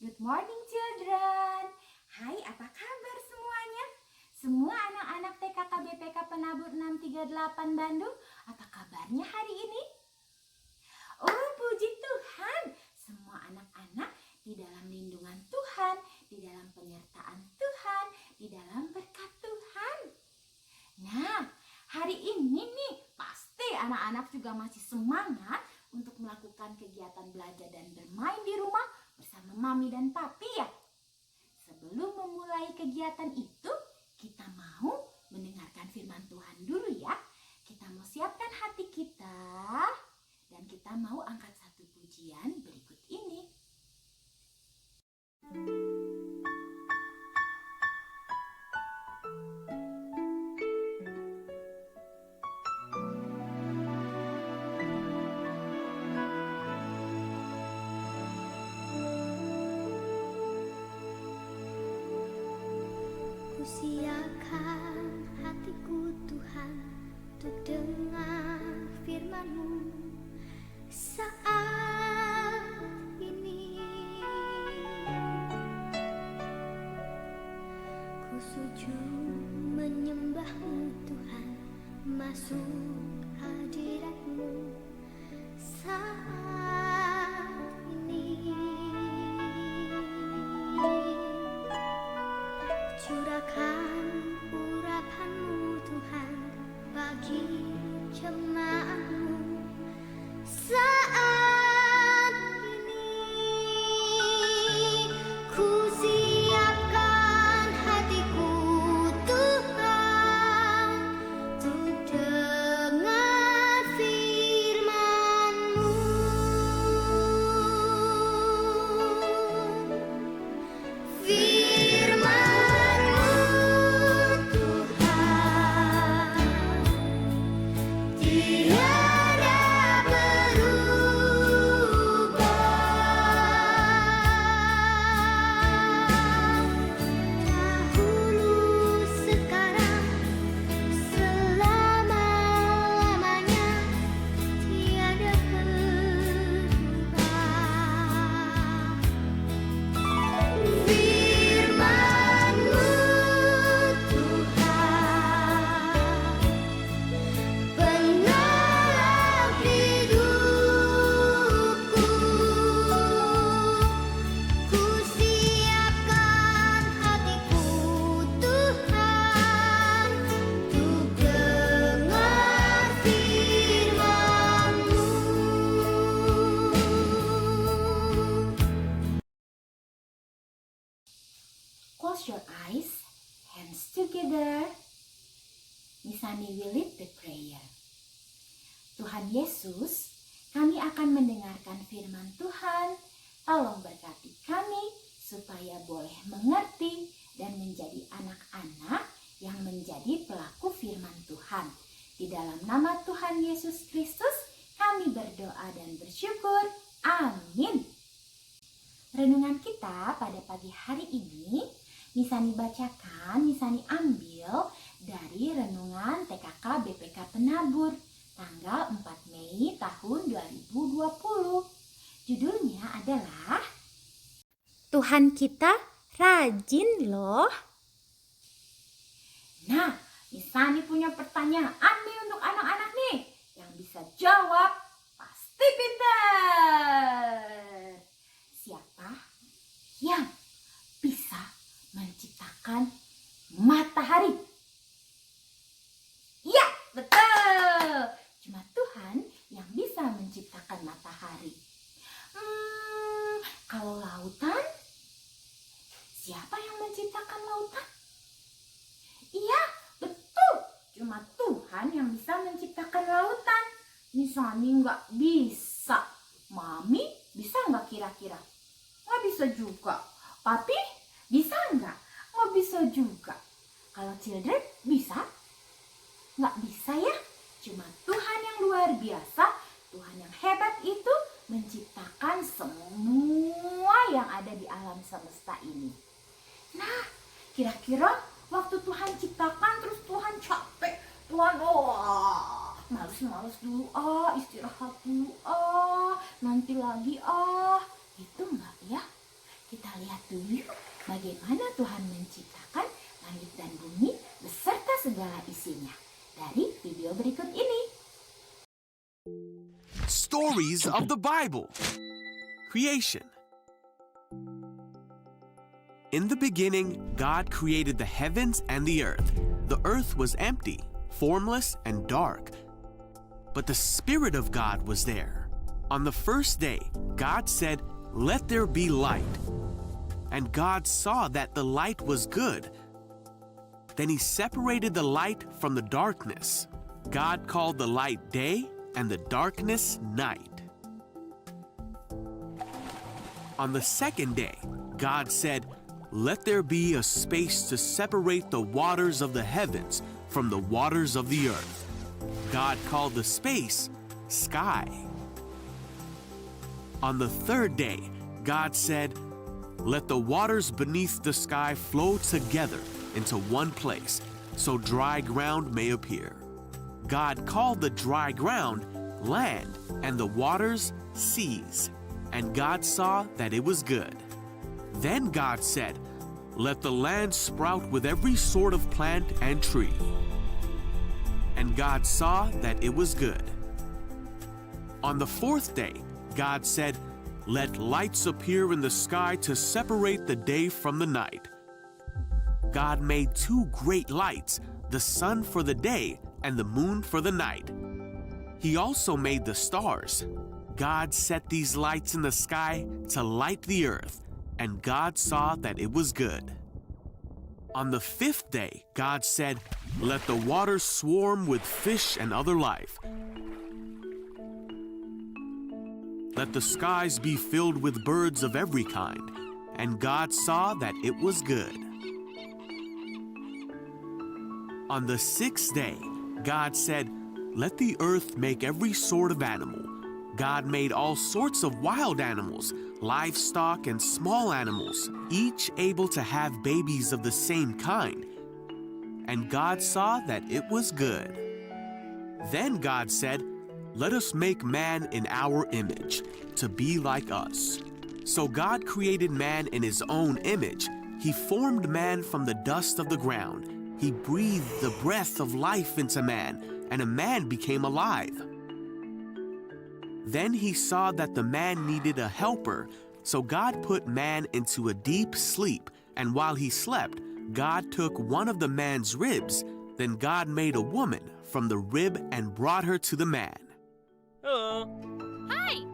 Good morning children. Hai, apa kabar semuanya? Semua anak-anak TKK BPK Penabur 638 Bandung, apa kabarnya hari ini? Oh, puji Tuhan. Semua anak-anak di dalam lindungan Tuhan, di dalam penyertaan Tuhan, di dalam berkat Tuhan. Nah, hari ini nih pasti anak-anak juga masih semangat untuk melakukan kegiatan belajar dan bermain di rumah bersama mami dan papi ya. Sebelum memulai kegiatan itu, kita mau mendengarkan firman Tuhan dulu ya. Kita mau siapkan hati kita dan kita mau angkat satu pujian berikut ini. Kusiapkan hatiku Tuhan untuk dengar firman-Mu saat ini. Ku sujud menyembah-Mu Tuhan, masuk hadirat-Mu saat ini. Curahkan urapan-Mu Tuhan bagi jemaat-Mu saat ini. Ku siapkan hatiku Tuhan untuk dengar firman-Mu. Close your eyes, hands together. Nisani will lead the prayer. Tuhan Yesus, kami akan mendengarkan firman Tuhan. Tolong berkati kami supaya boleh mengerti dan menjadi anak-anak yang menjadi pelaku firman Tuhan. Di dalam nama Tuhan Yesus Kristus, kami berdoa dan bersyukur. Amin. Renungan kita pada pagi hari ini, Nisani bacakan, Nisani ambil dari renungan TKK BPK Penabur tanggal 4 Mei tahun 2020. Judulnya adalah Tuhan kita rajin loh. Nah, Nisani punya pertanyaan nih untuk anak-anak nih. Yang bisa jawab pasti pintar. Siapa yang bisa menciptakan matahari? Iya, betul. Cuma Tuhan yang bisa menciptakan matahari. Kalau lautan, siapa yang menciptakan lautan? Iya, betul. Cuma Tuhan yang bisa menciptakan lautan. Nisani nggak bisa. Mami bisa nggak kira-kira? Nggak bisa juga. Papi bisa nggak? Nggak bisa juga. Kalau children bisa? Nggak bisa ya. Cuma Tuhan yang luar biasa, Tuhan yang hebat itu menciptakan semua yang ada di alam semesta ini. Nah, kira-kira waktu Tuhan ciptakan terus Tuhan capek, Tuhan males dulu istirahat dulu nanti lagi gitu enggak ya? Kita lihat dulu yuk bagaimana Tuhan menciptakan langit dan bumi beserta segala isinya dari video berikut ini. Stories of the Bible. Creation. In the beginning, God created the heavens and the earth. The earth was empty, formless, and dark. But the Spirit of God was there. On the first day, God said, "Let there be light." And God saw that the light was good. Then He separated the light from the darkness. God called the light day, and the darkness night. On the second day, God said, "Let there be a space to separate the waters of the heavens from the waters of the earth." God called the space sky. On the third day, God said, "Let the waters beneath the sky flow together into one place, so dry ground may appear." God called the dry ground land and the waters seas, and God saw that it was good. Then God said, "Let the land sprout with every sort of plant and tree." And God saw that it was good. On the fourth day, God said, "Let lights appear in the sky to separate the day from the night." God made two great lights, the sun for the day and the moon for the night. He also made the stars. God set these lights in the sky to light the earth, and God saw that it was good. On the fifth day, God said, "Let the waters swarm with fish and other life. Let the skies be filled with birds of every kind." And God saw that it was good. On the sixth day, God said, "Let the earth make every sort of animal." God made all sorts of wild animals, livestock, and small animals, each able to have babies of the same kind. And God saw that it was good. Then God said, "Let us make man in our image, to be like us." So God created man in His own image. He formed man from the dust of the ground. He breathed the breath of life into man, and a man became alive. Then He saw that the man needed a helper, so God put man into a deep sleep, and while he slept, God took one of the man's ribs. Then God made a woman from the rib and brought her to the man. Hello. Hi!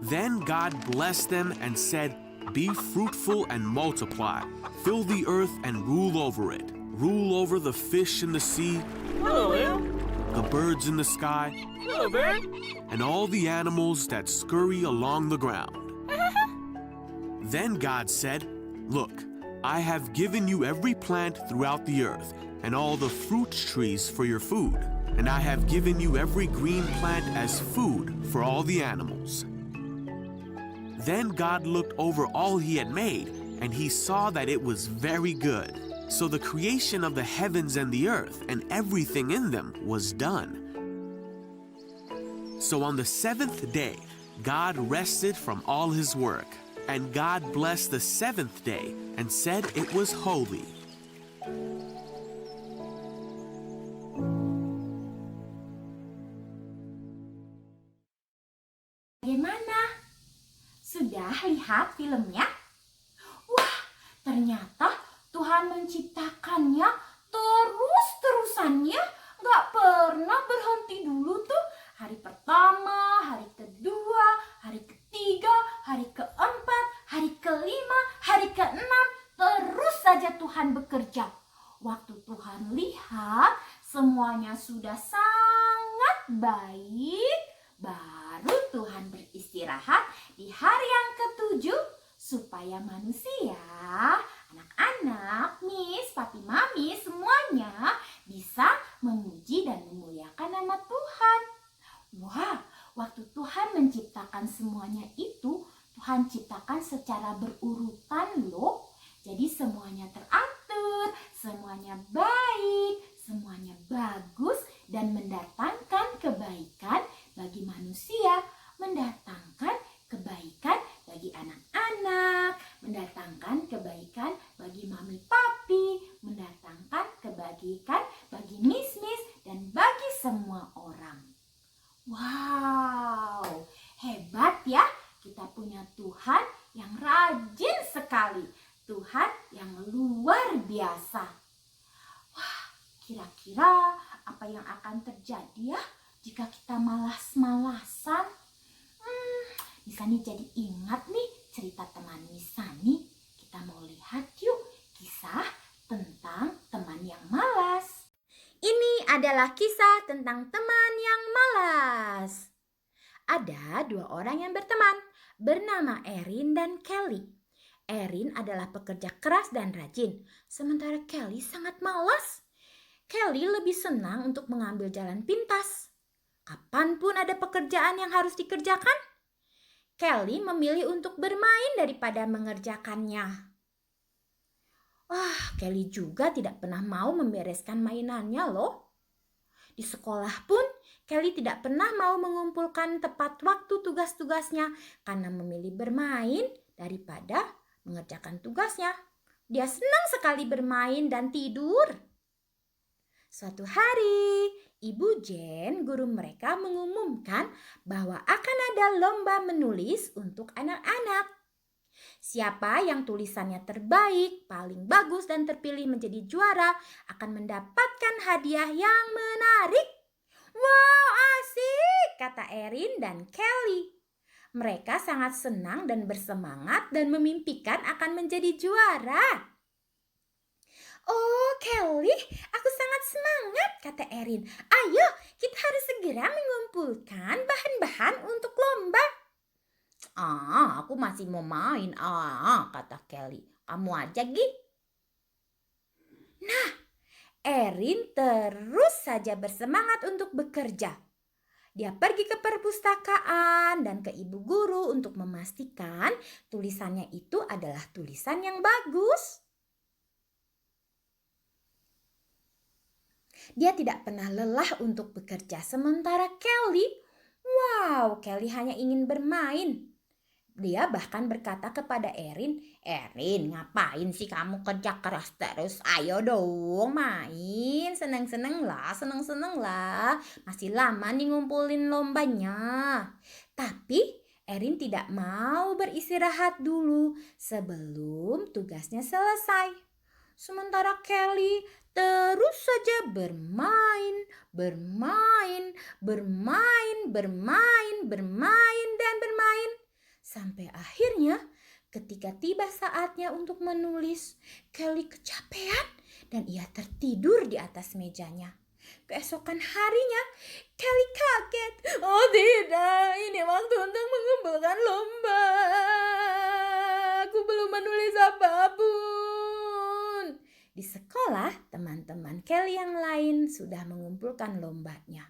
Then God blessed them and said, "Be fruitful and multiply. Fill the earth and rule over it. Rule over the fish in the sea, Hello, Leo. the birds in the sky, Hello, Bird. and all the animals that scurry along the ground." Then God said, "Look, I have given you every plant throughout the earth, and all the fruit trees for your food, and I have given you every green plant as food for all the animals." Then God looked over all He had made, and He saw that it was very good. So the creation of the heavens and the earth and everything in them was done. So on the seventh day, God rested from all His work, and God blessed the seventh day and said it was holy. Bagaimana? Sudah lihat filmnya? Wah, ternyata Tuhan menciptakannya terus-terusannya, gak pernah berhenti dulu tuh. Hari pertama, hari kedua, hari ketiga, hari keempat, hari kelima, hari keenam, terus saja Tuhan bekerja. Waktu Tuhan lihat semuanya sudah sangat baik, baru Tuhan beristirahat di hari yang ketujuh supaya manusia, anak-anak, Miss, Papi, Mami, semuanya bisa memuji dan memuliakan nama Tuhan. Wah, waktu Tuhan menciptakan semuanya itu, Tuhan ciptakan secara berurutan loh. Jadi semuanya teratur, semuanya baik, semuanya bagus dan mendatangkan kebaikan bagi manusia, mendatangkan kebaikan bagi anak-anak, mendatangkan Tuhan yang luar biasa. Wah, kira-kira apa yang akan terjadi ya jika kita malas-malasan? Misani jadi ingat nih cerita teman Misani. Kita mau lihat yuk kisah tentang teman yang malas. Ini adalah kisah tentang teman yang malas. Ada dua orang yang berteman, bernama Erin dan Kelly. Erin adalah pekerja keras dan rajin, sementara Kelly sangat malas. Kelly lebih senang untuk mengambil jalan pintas. Kapanpun ada pekerjaan yang harus dikerjakan, Kelly memilih untuk bermain daripada mengerjakannya. Wah, Kelly juga tidak pernah mau membereskan mainannya loh. Di sekolah pun, Kelly tidak pernah mau mengumpulkan tepat waktu tugas-tugasnya karena memilih bermain daripada mengerjakan tugasnya. Dia senang sekali bermain dan tidur. Suatu hari, Ibu Jen, guru mereka, mengumumkan bahwa akan ada lomba menulis untuk anak-anak. Siapa yang tulisannya terbaik, paling bagus dan terpilih menjadi juara akan mendapatkan hadiah yang menarik. Wow, asik, kata Erin dan Kelly. Mereka sangat senang dan bersemangat dan memimpikan akan menjadi juara. Oh, Kelly, aku sangat semangat, kata Erin. Ayo, kita harus segera mengumpulkan bahan-bahan untuk lomba. Aku masih mau main, kata Kelly. Kamu aja, Gi. Nah, Erin terus saja bersemangat untuk bekerja. Dia pergi ke perpustakaan dan ke ibu guru untuk memastikan tulisannya itu adalah tulisan yang bagus. Dia tidak pernah lelah untuk bekerja, sementara Kelly, Kelly hanya ingin bermain. Dia bahkan berkata kepada Erin, "Erin, ngapain sih kamu kerja keras terus? Ayo dong main, seneng-seneng lah. Masih lama nih ngumpulin lombanya." Tapi Erin tidak mau beristirahat dulu sebelum tugasnya selesai. Sementara Kelly terus saja bermain dan bermain. Sampai akhirnya ketika tiba saatnya untuk menulis, Kelly kecapean dan ia tertidur di atas mejanya. Keesokan harinya, Kelly kaget. Oh tidak, ini waktu untuk mengumpulkan lomba. Aku belum menulis apapun. Di sekolah, teman-teman Kelly yang lain sudah mengumpulkan lombanya.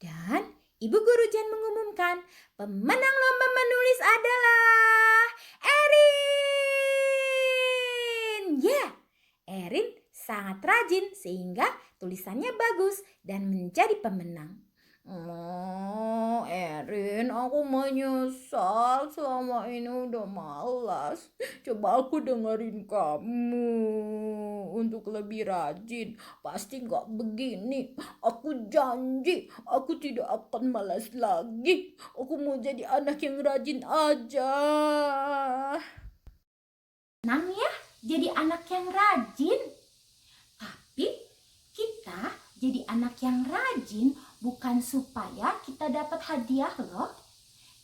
Dan Ibu Guru Jen mengumumkan pemenang lomba menulis adalah Erin. Erin sangat rajin sehingga tulisannya bagus dan menjadi pemenang. Oh, Erin, aku menyesal selama ini udah malas. Coba aku dengerin kamu untuk lebih rajin. Pasti gak begini. Aku janji, aku tidak akan malas lagi. Aku mau jadi anak yang rajin aja. Senang ya jadi anak yang rajin. Tapi kita jadi anak yang rajin bukan supaya kita dapat hadiah loh.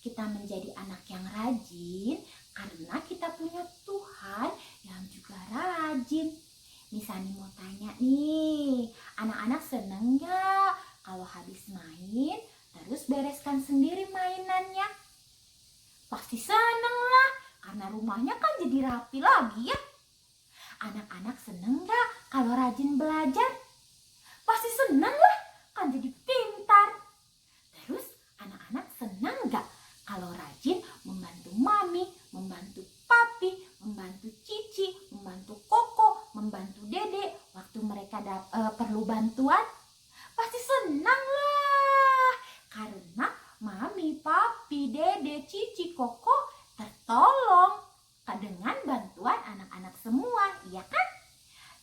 Kita menjadi anak yang rajin karena kita punya Tuhan yang juga rajin. Misani mau tanya nih, anak-anak seneng gak kalau habis main terus bereskan sendiri mainannya? Pasti seneng lah, karena rumahnya kan jadi rapi lagi ya. Anak-anak seneng gak kalau rajin belajar? Pasti seneng lah, kan jadi pintar. Terus anak-anak senang gak kalau rajin membantu mami, membantu papi, membantu cici, membantu koko, membantu dede waktu mereka perlu bantuan? Pasti senang lah, karena mami, papi, dede, cici, koko tertolong dengan bantuan anak-anak semua, iya kan?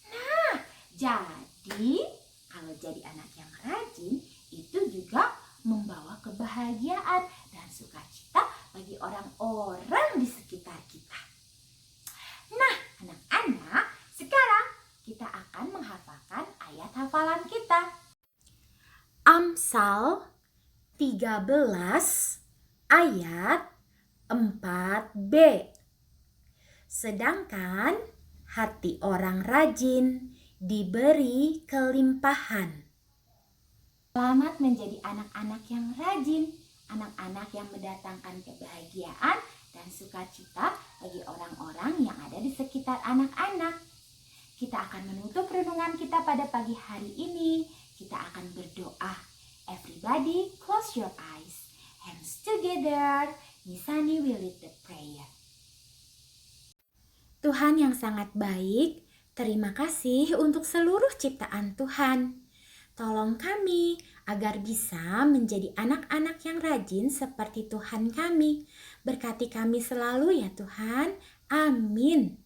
Nah, jadi kalau jadi anak yang rajin itu juga membawa kebahagiaan dan sukacita bagi orang-orang di sekitar kita. akan menghafalkan ayat hafalan kita. Amsal 13 ayat 4b. Sedangkan hati orang rajin diberi kelimpahan. Selamat menjadi anak-anak yang rajin, anak-anak yang mendatangkan kebahagiaan dan sukacita bagi orang-orang yang ada di sekitar anak-anak. Kita akan menutup renungan kita pada pagi hari ini. Kita akan berdoa. Everybody close your eyes. Hands together. Nisani will lead the prayer. Tuhan yang sangat baik, terima kasih untuk seluruh ciptaan Tuhan. Tolong kami agar bisa menjadi anak-anak yang rajin seperti Tuhan kami. Berkati kami selalu ya Tuhan. Amin.